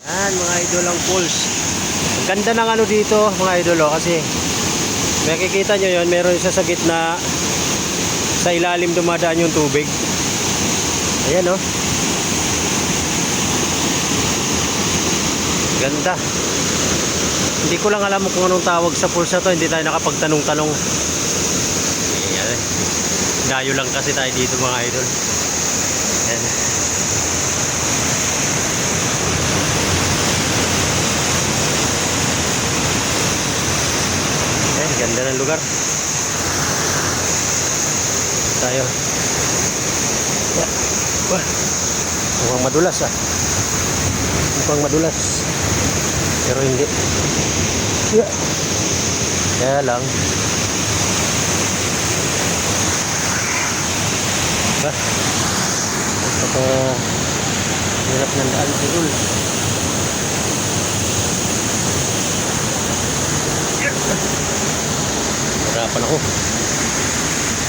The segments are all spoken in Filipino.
Yan mga idol ang pools. Ang ganda ng ano dito mga idol kasi makikita nyo yun, meron isa sa gitna, sa ilalim dumadaan yung tubig. Ayan oh. Ganda. Hindi ko lang alam kung anong tawag sa pools na to, hindi tayo nakapagtanong-tanong. Ayan. Dayo lang kasi tayo dito mga idol. Ayan. Ganda ng lugar. Tayo. Wah. Mukhang madulas ah. Mukhang madulas. Pero hindi. Kaya lang. Bah. Hirap ng daan siguro. Harapan ako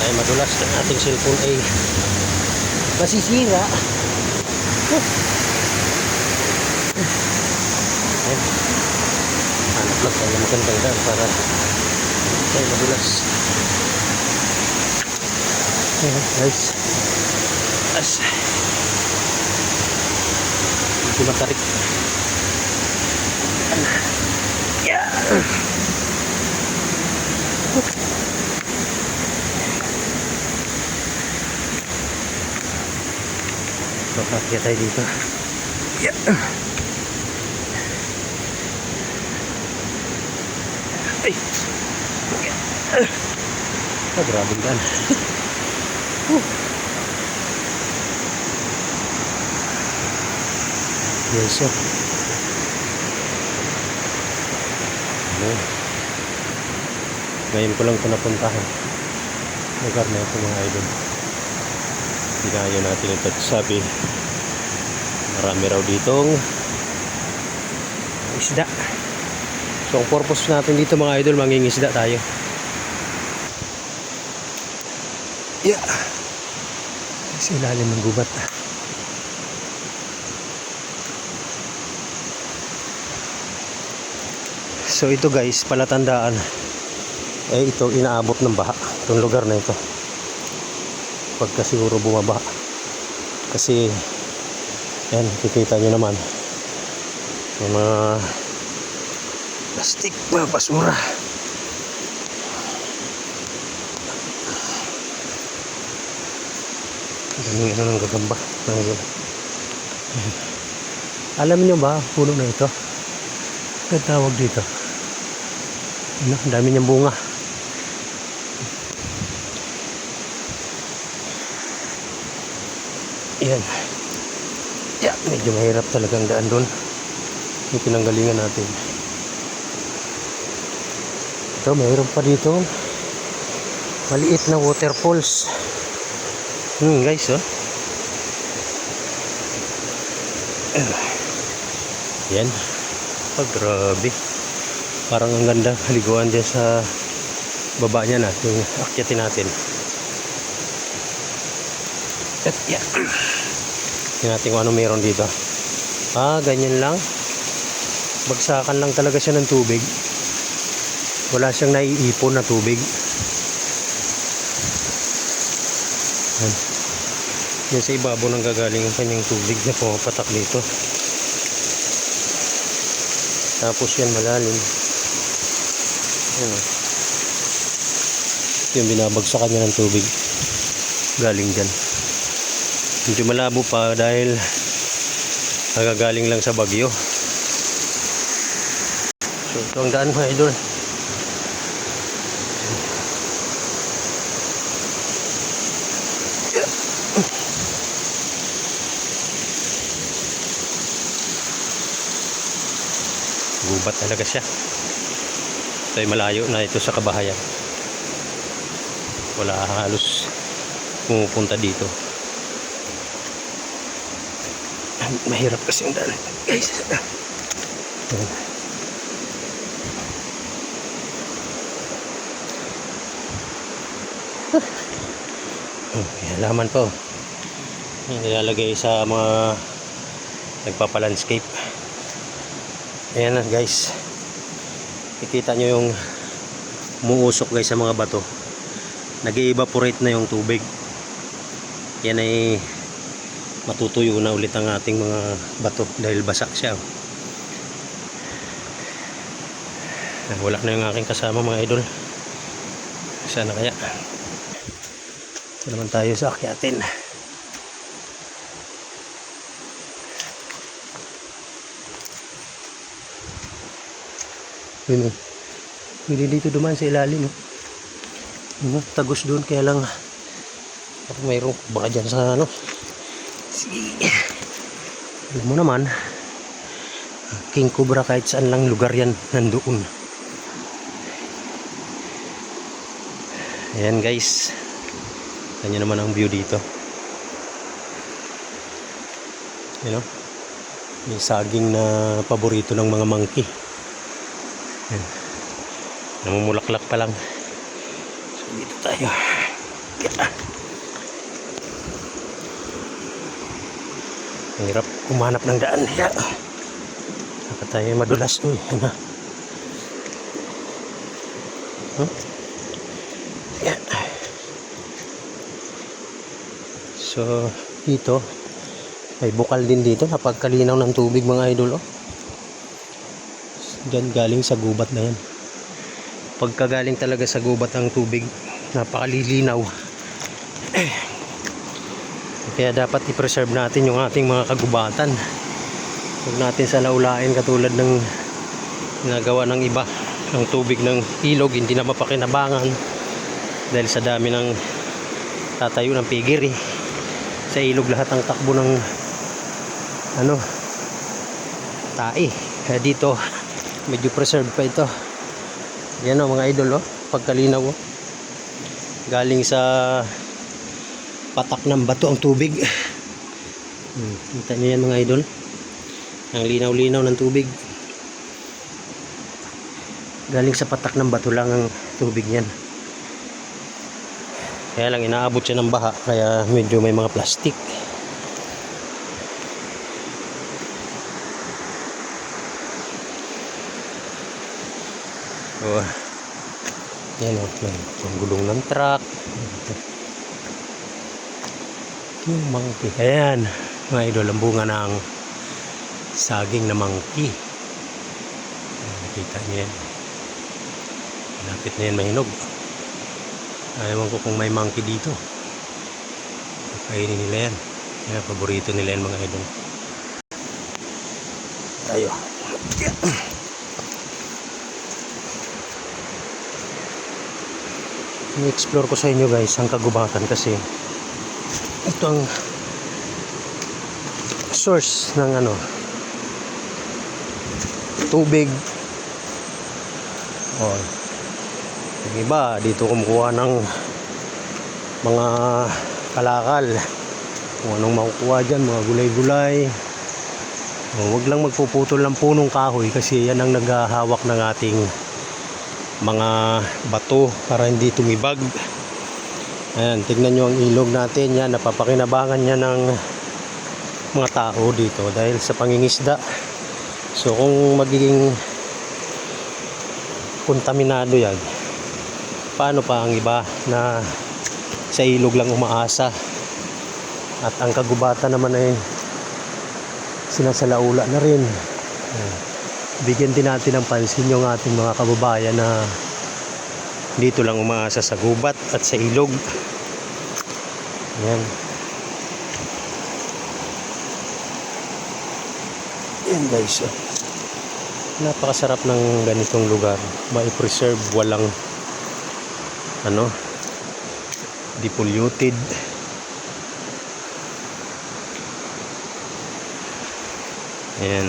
ay madulas ng ating cellphone ay masisira. Hanap lang tayo magandang daan para ay madulas. Guys, hindi matarik. Yeah. Makakya tayo dito. Yeah. Ay. Grabe yan. Yes sir. Ngayon ko lang ito napuntahan. Lugar na ito mga idol. Dinayo natin ito at sabi marami raw ditong isda. So ang purpose natin dito mga idol, mangingisda tayo. Yeah. Sa ilalim ng gubat. So ito guys, palatandaan eh ito inaabot ng baha itong lugar na ito pagka siguro bumaba kasi yan, kikita nyo naman yung mga plastic, mga basura. Daming ano ng gagamba. Alam niyo ba puno na ito? Ang tawag dito ano, ang dami niyang bunga. Yan. Yeah, medyo mahirap talagang daan doon. Yung pinanggalingan natin. Ito, mayroon pa dito maliit na waterfalls. Guys, oh. Yan. Oh, grabe. Parang ang ganda haliguan dyan sa baba niya na. Yung akyatin natin. At yan. Tingnan natin kung ano meron dito. Ganyan lang. Bagsakan lang talaga siya ng tubig. Wala siyang naiipon na tubig. Yan sa ibabaw nang gagaling ang kanyang tubig na pumapatak dito. Tapos yan malalim. Yan. Yung binabagsakan niya ng tubig. Galing dyan. Medyo malabo pa dahil nagagaling lang sa bagyo. So ito ang daan mga idol. Gubat talaga siya. Ito ay malayo na ito sa kabahayan. Wala halos pumupunta dito. Mahirap kasi ang daan guys. Halaman po. Nilalagay sa mga nagpapalandscape. Ayan na guys, nakikita nyo yung muusok guys sa mga bato, nag-evaporate na yung tubig. Yan ay matutuyo na ulit ang ating mga bato dahil basak siya. Wala na yung aking kasama mga idol. Sana kaya ito naman tayo sa akyatin. Yun, hindi dito duman sa ilalim. Tagos doon, kaya lang mayroong baka dyan sa ano. Sige. Alam mo naman, King Cobra kahit saan lang lugar yan nandoon. Ayan guys, kanya naman ang view dito. You know, may saging na paborito ng mga monkey. Ayan. Namumulaklak pa lang. So dito tayo. Ang hirap umanap ng daan. Saka tayo madulas. Uy, ano? Ayan. So dito may bukal din dito. Napagkalinaw ng tubig mga idol. Diyan galing sa gubat na yan. Pagkagaling talaga sa gubat ang tubig, napakalilinaw. Kaya dapat i-preserve natin yung ating mga kagubatan. Huwag natin salaulain katulad ng ginagawa ng iba. Ang tubig ng ilog hindi na mapakinabangan dahil sa dami ng tatayo ng pigiri. Sa ilog lahat ang takbo ng ano, tae. Kaya dito medyo preserved pa ito. Yan o mga idol, pagkalinaw. Galing sa patak ng bato ang tubig. Kita nyo yan mga idol, ang linaw-linaw ng tubig. Galing sa patak ng bato lang ang tubig yan. Kaya lang inaabot siya ng baha, kaya medyo may mga plastic. Yan o, yung gulong ng truck. Yung monkey. Ayan mga idol, ang bunga ng saging na monkey. Nakita niyo yan. Malapit na yan mahinog. Ayaw ko kung may monkey dito. Kainin nila yan. Yan, paborito nila yan mga idol. Tayo. I-explore ko sa inyo guys ang kagubatan kasi ito ang source ng ano, tubig. Yung iba dito kumukuha ng mga kalakal, kung anong makukuha dyan, mga gulay-gulay. Huwag lang magpuputol ng punong kahoy kasi yan ang naghahawak ng ating mga bato para hindi tumibag. Ayan, tignan nyo ang ilog natin. Yan, napapakinabangan niya ng mga tao dito dahil sa pangingisda. So kung magiging kontaminado yan, paano pa ang iba na sa ilog lang umaasa? At ang kagubatan naman ay sinasalaula na rin. Ayan. Bigyan din natin ng pansin yung ating mga kababayan na dito lang umaasa sa gubat at sa ilog. Ayan. Ayan guys, napakasarap ng ganitong lugar. Ma-preserve, walang ano, depolluted. Ayan.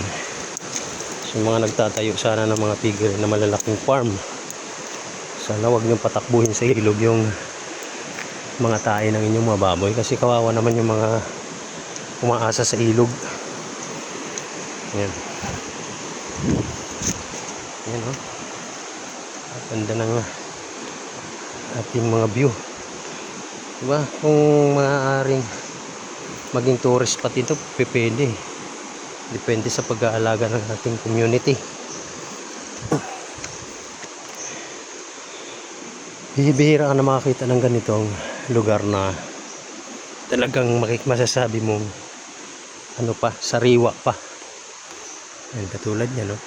Yung mga nagtatayo sana ng mga piggery na malalaking farm, sana wag niyong patakbuhin sa ilog yung mga tae ng inyong mga baboy kasi kawawa naman yung mga umaasa sa ilog. Ayan. Ayan o. Ganda ng ating mga view. Diba? Kung maaaring maging tourist spot ito, pwede. Depende sa pag-aalaga ng ating community. Bihira ka na makakita ng ganitong lugar na talagang masasabi mong ano pa, sariwa pa. Yan, katulad niya, no?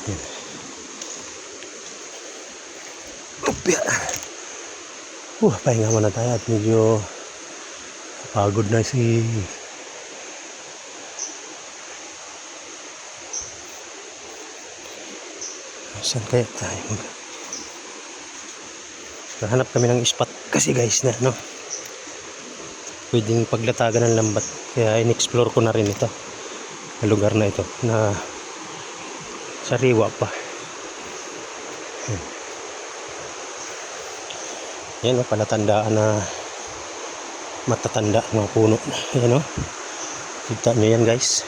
Yan. Upya. Pahinga muna tayo at medyo pagod na si saan kaya tayo nahanap kami ng spot kasi guys na no pwedeng paglatagan ng lambat, kaya in-explore ko na rin ito ang lugar na ito na sariwa pa. Yan o, palatandaan na matatanda ang mga puno. Yan o, kita nyo yan guys,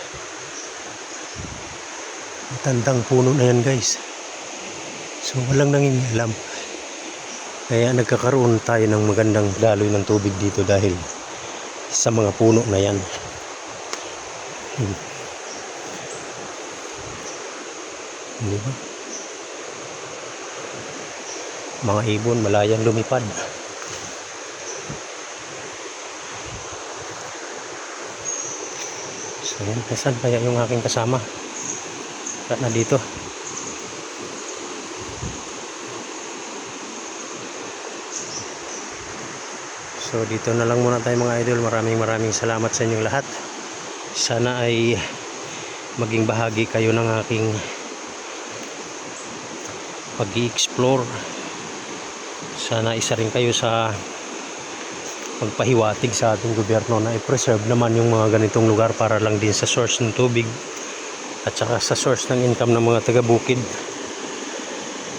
matandang puno na yan guys. So walang nangingialam, kaya nagkakaroon tayo ng magandang daloy ng tubig dito dahil sa mga puno na yan. Hindi ba? Mga ibon malayang lumipad. So yan, saan kaya yung aking kasama? Saan na dito? So dito na lang muna tayo mga idol. Maraming salamat sa inyong lahat. Sana ay maging bahagi kayo ng aking pag-i-explore. Sana isa rin kayo sa pagpahiwatig sa ating gobyerno na i-preserve naman yung mga ganitong lugar para lang din sa source ng tubig at saka sa source ng income ng mga taga-bukid,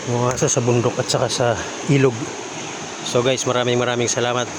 mga sa bundok at saka sa ilog. So guys, maraming salamat.